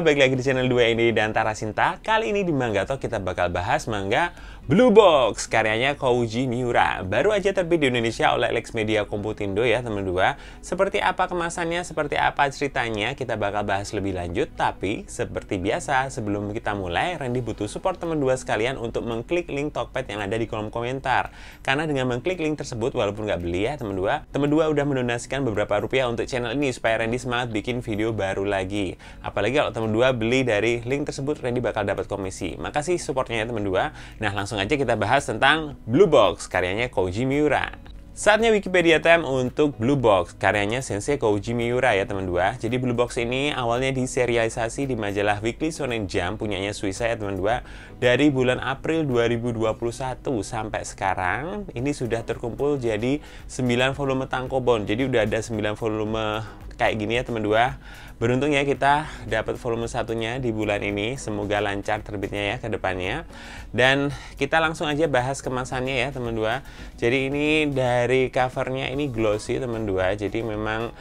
2, balik lagi di channel 2 ini dan Tara Sinta. Kali ini di Manga Talk kita bakal bahas manga Blue Box karyanya Kouji Miura. Baru aja terbit di Indonesia oleh Lex Media Komputindo ya teman 2. Seperti apa kemasannya, seperti apa ceritanya, kita bakal bahas lebih lanjut. Tapi seperti biasa, sebelum kita mulai, Randy butuh support teman 2 sekalian untuk mengklik link Tokped yang ada di kolom komentar. Karena dengan mengklik link tersebut, walaupun nggak beli ya teman 2 udah mendonasikan beberapa rupiah untuk channel ini supaya Randy semangat bikin video baru lagi. Apalagi kalau teman 2 beli dari link tersebut, Randy bakal dapat komisi. Makasih supportnya ya teman 2. Nah, langsung aja kita bahas tentang Blue Box karyanya Kouji Miura. Saatnya Wikipedia time untuk Blue Box karyanya Sensei Kouji Miura ya teman 2. Jadi Blue Box ini awalnya diserialisasi di majalah Weekly Shonen Jump punyanya Suisa ya teman 2. Dari bulan April 2021 sampai sekarang ini sudah terkumpul jadi 9 volume tankobon. Jadi udah ada 9 volume kayak gini ya teman 2. Beruntung ya kita dapat volume satunya di bulan ini. Semoga lancar terbitnya ya ke depannya. Dan kita langsung aja bahas kemasannya ya teman 2. Jadi ini dari covernya ini glossy teman 2. Jadi memang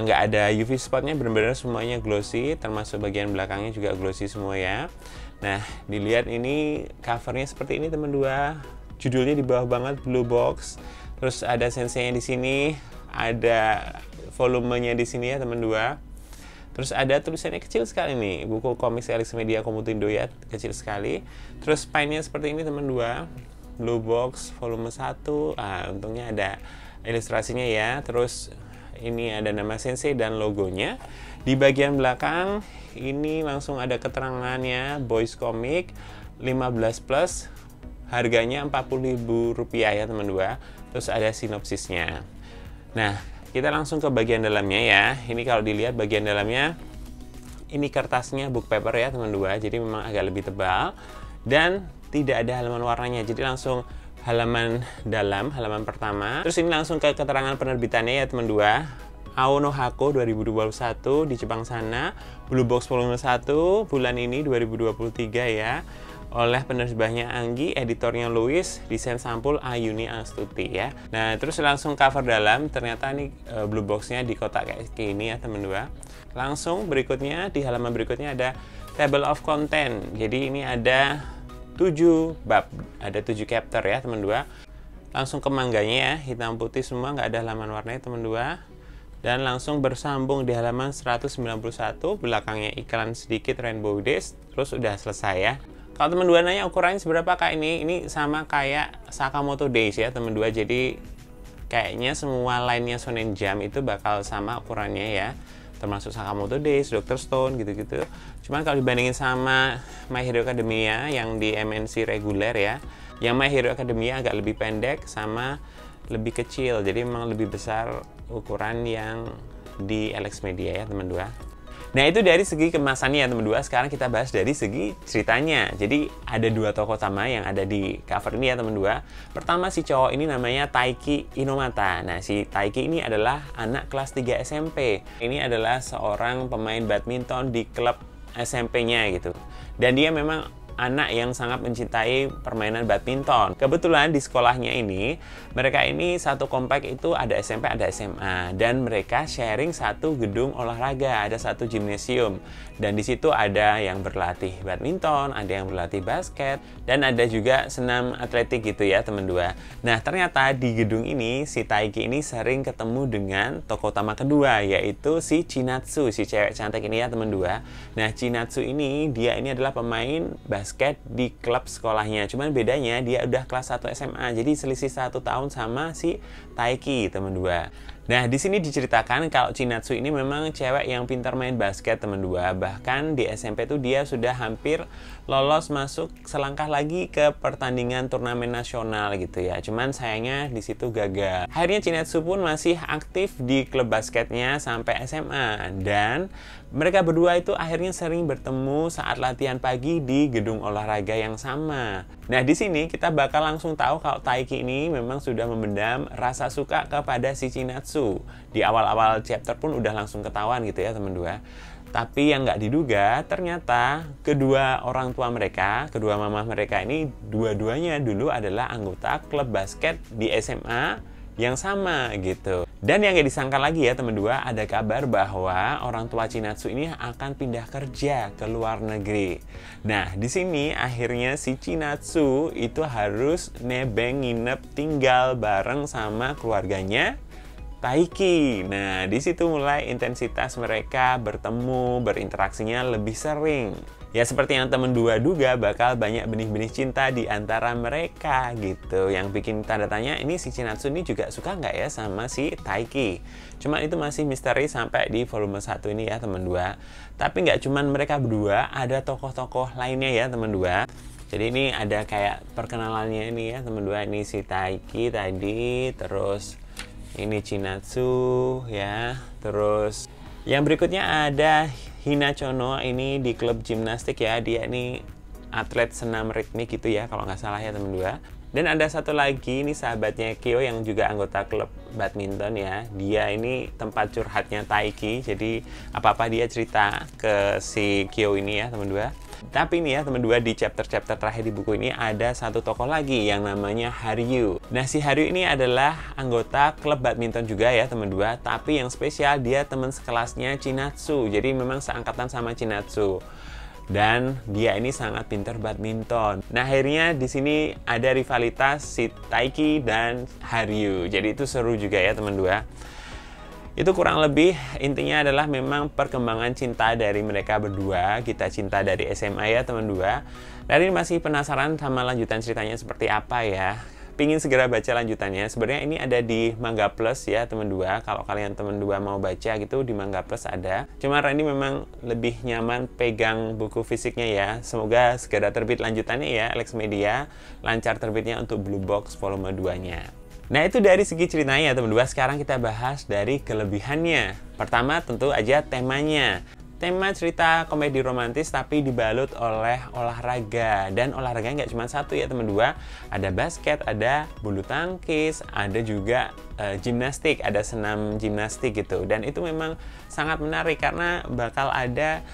nggak ada UV spotnya, benar-benar semuanya glossy. Termasuk bagian belakangnya juga glossy semua ya. Nah, dilihat ini covernya seperti ini teman 2. Judulnya di bawah banget Blue Box. Terus ada senseinya di sini, ada volumenya di sini ya teman 2. Terus ada tulisannya kecil sekali nih, buku komik Lex Media Komputindo ya, kecil sekali. Terus spine-nya seperti ini teman 2. Blue Box volume 1. Untungnya ada ilustrasinya ya. Terus ini ada nama sensei dan logonya. Di bagian belakang ini langsung ada keterangannya, Boys Comic 15 plus. Harganya Rp40.000 ya teman 2. Terus ada sinopsisnya. Nah, kita langsung ke bagian dalamnya ya. Ini kalau dilihat bagian dalamnya, ini kertasnya book paper ya teman 2. Jadi memang agak lebih tebal dan tidak ada halaman warnanya. Jadi langsung halaman dalam, halaman pertama. Terus ini langsung ke keterangan penerbitannya ya teman 2. Aono Hako 2021 di Jepang sana. Blue Box volume 1 bulan ini 2023 ya. Oleh penerbitnya Anggi, editornya Louis, desain sampul Ayuni Astuti ya. Nah, terus langsung cover dalam, ternyata nih Blue Box-nya di kotak kayak gini ya teman 2. Langsung berikutnya di halaman berikutnya ada table of content. Jadi ini ada 7 bab, ada 7 chapter ya teman 2. Langsung ke mangganya ya, hitam putih semua, nggak ada halaman warnanya teman 2. Dan langsung bersambung di halaman 191, belakangnya iklan sedikit Rainbow Days, terus udah selesai ya. Kalau teman 2 nanya ukurannya seberapa kak ini sama kayak Sakamoto Days ya teman 2. Jadi kayaknya semua line-nya Shonen Jump itu bakal sama ukurannya ya. Termasuk Sakamoto Days, Dr. Stone gitu-gitu. Cuman kalau dibandingin sama My Hero Academia yang di MNC reguler ya, yang My Hero Academia agak lebih pendek sama lebih kecil. Jadi memang lebih besar ukuran yang di Lex Media ya teman 2. Nah, itu dari segi kemasannya ya teman 2. Sekarang kita bahas dari segi ceritanya. Jadi ada 2 tokoh utama yang ada di cover ini ya teman 2. Pertama si cowok ini namanya Taiki Inomata. Nah, si Taiki ini adalah anak kelas 3 SMP. Ini adalah seorang pemain badminton di klub SMP-nya gitu. Dan dia memang anak yang sangat mencintai permainan badminton. Kebetulan di sekolahnya ini, mereka ini satu komplek itu ada SMP, ada SMA. Dan mereka sharing satu gedung olahraga, ada satu gimnasium. Dan di situ ada yang berlatih badminton, ada yang berlatih basket, dan ada juga senam atletik gitu ya teman 2. Nah, ternyata di gedung ini, si Taiki ini sering ketemu dengan tokoh utama kedua, yaitu si Chinatsu, si cewek cantik ini ya teman 2. Nah, Chinatsu ini, dia ini adalah pemain basket di klub sekolahnya. Cuman bedanya dia udah kelas 1 SMA. Jadi selisih 1 tahun sama si Taiki teman 2. Nah, di sini diceritakan kalau Chinatsu ini memang cewek yang pintar main basket teman 2. Bahkan di SMP tuh dia sudah hampir lolos masuk selangkah lagi ke pertandingan turnamen nasional gitu ya. Cuman sayangnya di situ gagal. Akhirnya Chinatsu pun masih aktif di klub basketnya sampai SMA dan mereka berdua itu akhirnya sering bertemu saat latihan pagi di gedung olahraga yang sama. Nah, di sini kita bakal langsung tahu kalau Taiki ini memang sudah memendam rasa suka kepada si Chinatsu. Di awal-awal chapter pun udah langsung ketahuan gitu ya teman 2. Tapi yang nggak diduga, ternyata kedua orang tua mereka, kedua mama mereka ini dua-duanya dulu adalah anggota klub basket di SMA yang sama gitu. Dan yang gak disangka lagi ya teman dua, ada kabar bahwa orang tua Chinatsu ini akan pindah kerja ke luar negeri. Nah, di sini akhirnya si Chinatsu itu harus nebeng nginep tinggal bareng sama keluarganya Taiki. Nah, di situ mulai intensitas mereka bertemu, berinteraksinya lebih sering. Ya seperti yang temen dua duga, bakal banyak benih-benih cinta di antara mereka gitu. Yang bikin tanda tanya, ini si Chinatsu ini juga suka nggak ya sama si Taiki? Cuman itu masih misteri sampai di volume 1 ini ya temen dua. Tapi nggak cuman mereka berdua, ada tokoh-tokoh lainnya ya temen dua. Jadi ini ada kayak perkenalannya ini ya temen dua. Ini si Taiki tadi, terus ini Chinatsu ya, terus yang berikutnya ada Hinachono, ini di klub gimnastik ya, dia ini atlet senam ritmik gitu ya kalau nggak salah ya teman dua. Dan ada satu lagi, ini sahabatnya Kyo yang juga anggota klub badminton ya, dia ini tempat curhatnya Taiki, jadi apa-apa dia cerita ke si Kyo ini ya teman dua. Tapi ini ya teman dua, di chapter-chapter terakhir di buku ini ada satu tokoh lagi yang namanya Haryu. Nah si Haryu ini adalah anggota klub badminton juga ya teman dua, tapi yang spesial dia teman sekelasnya Chinatsu, jadi memang seangkatan sama Chinatsu. Dan dia ini sangat pintar badminton. Nah akhirnya di sini ada rivalitas si Taiki dan Haryu, jadi itu seru juga ya teman dua. Itu kurang lebih intinya adalah memang perkembangan cinta dari mereka berdua. Kita cinta dari SMA ya teman dua. Dan ini masih penasaran sama lanjutan ceritanya seperti apa ya. Pingin segera baca lanjutannya. Sebenarnya ini ada di Manga Plus ya teman dua. Kalau kalian teman dua mau baca gitu di Manga Plus ada. Cuma Randy memang lebih nyaman pegang buku fisiknya ya. Semoga segera terbit lanjutannya ya Alex Media. Lancar terbitnya untuk Blue Box volume 2-nya. Nah itu dari segi ceritanya teman dua. Sekarang kita bahas dari kelebihannya. Pertama tentu aja temanya. Tema cerita komedi romantis tapi dibalut oleh olahraga. Dan olahraganya nggak cuma satu ya teman dua. Ada basket, ada bulu tangkis, ada juga gimnastik, ada senam gimnastik gitu. Dan itu memang sangat menarik karena bakal ada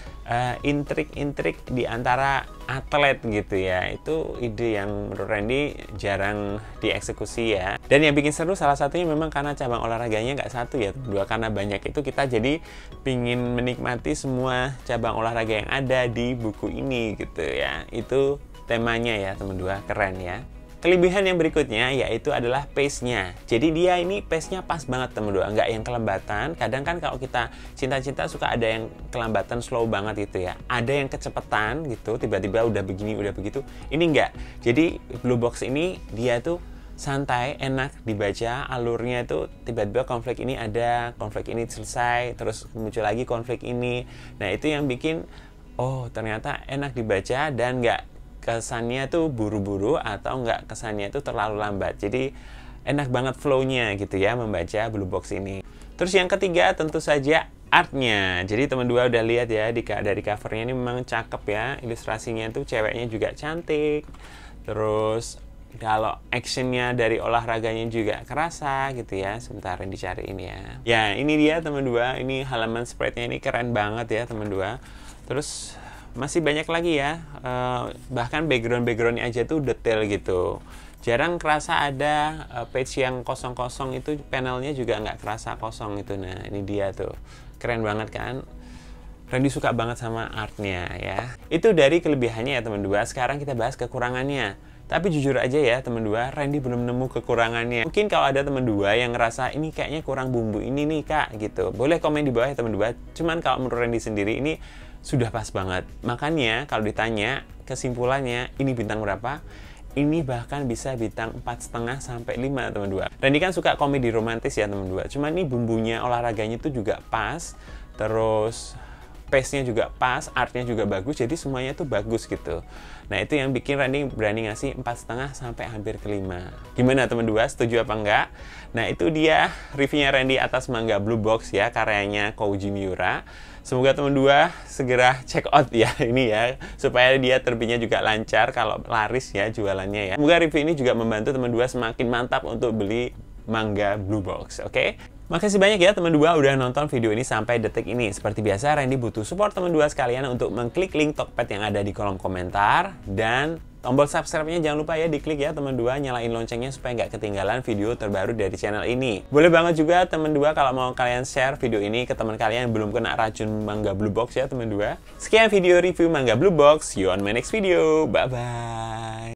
intrik-intrik di antara atlet gitu ya. Itu ide yang menurut Randy jarang dieksekusi ya. Dan yang bikin seru salah satunya memang karena cabang olahraganya nggak satu ya dua, karena banyak itu kita jadi pingin menikmati semua cabang olahraga yang ada di buku ini gitu ya. Itu temanya ya teman dua, keren ya. Kelebihan yang berikutnya yaitu adalah pace-nya. Jadi dia ini pace-nya pas banget teman dua, nggak yang kelembatan. Kadang kan kalau kita cinta-cinta suka ada yang kelembatan slow banget gitu ya. Ada yang kecepatan gitu, tiba-tiba udah begini, udah begitu. Ini enggak. Jadi Blue Box ini dia tuh santai, enak dibaca, alurnya itu tiba-tiba konflik ini ada, konflik ini selesai, terus muncul lagi konflik ini. Nah itu yang bikin, oh ternyata enak dibaca dan nggak kesannya tuh buru-buru atau nggak kesannya tuh terlalu lambat. Jadi enak banget flow-nya gitu ya membaca Blue Box ini. Terus yang ketiga tentu saja artnya. Jadi teman dua udah lihat ya dari covernya ini memang cakep ya. Ilustrasinya tuh ceweknya juga cantik. Terus kalau actionnya dari olahraganya juga kerasa gitu ya. Sebentar dicari ini ya. Ya ini dia teman dua. Ini halaman spreadnya ini keren banget ya teman dua. Terus masih banyak lagi ya, bahkan background-backgroundnya aja tuh detail gitu. Jarang kerasa ada page yang kosong-kosong, itu panelnya juga nggak kerasa kosong itu. Nah ini dia tuh, keren banget kan. Randy suka banget sama artnya ya. Itu dari kelebihannya ya teman dua. Sekarang kita bahas kekurangannya. Tapi jujur aja ya teman dua, Randy belum nemu kekurangannya. Mungkin kalau ada teman dua yang ngerasa ini kayaknya kurang bumbu ini nih kak gitu, boleh komen di bawah ya teman dua. Cuman kalau menurut Randy sendiri ini sudah pas banget. Makanya kalau ditanya kesimpulannya ini bintang berapa? Ini bahkan bisa bintang 4,5 sampai 5 teman dua. Randy kan suka komedi romantis ya teman dua. Cuman ini bumbunya olahraganya itu juga pas. Terus pace-nya juga pas, artnya juga bagus, jadi semuanya tuh bagus gitu. Nah itu yang bikin Randy berani ngasih 4,5 sampai hampir ke 5. Gimana teman dua, setuju apa enggak? Nah itu dia reviewnya Randy atas manga Blue Box ya, karyanya Kouji Miura. Semoga teman dua segera check out ya ini ya, supaya dia terbitnya juga lancar kalau laris ya jualannya ya. Semoga review ini juga membantu teman dua semakin mantap untuk beli manga Blue Box, oke? Makasih banyak ya teman dua udah nonton video ini sampai detik ini. Seperti biasa, Randy butuh support teman dua sekalian untuk mengklik link Tokped yang ada di kolom komentar. Dan tombol subscribe-nya jangan lupa ya diklik ya teman dua, nyalain loncengnya supaya nggak ketinggalan video terbaru dari channel ini. Boleh banget juga teman dua kalau mau kalian share video ini ke teman kalian yang belum kena racun manga Blue Box ya teman dua. Sekian video review manga Blue Box, see you on my next video, bye-bye.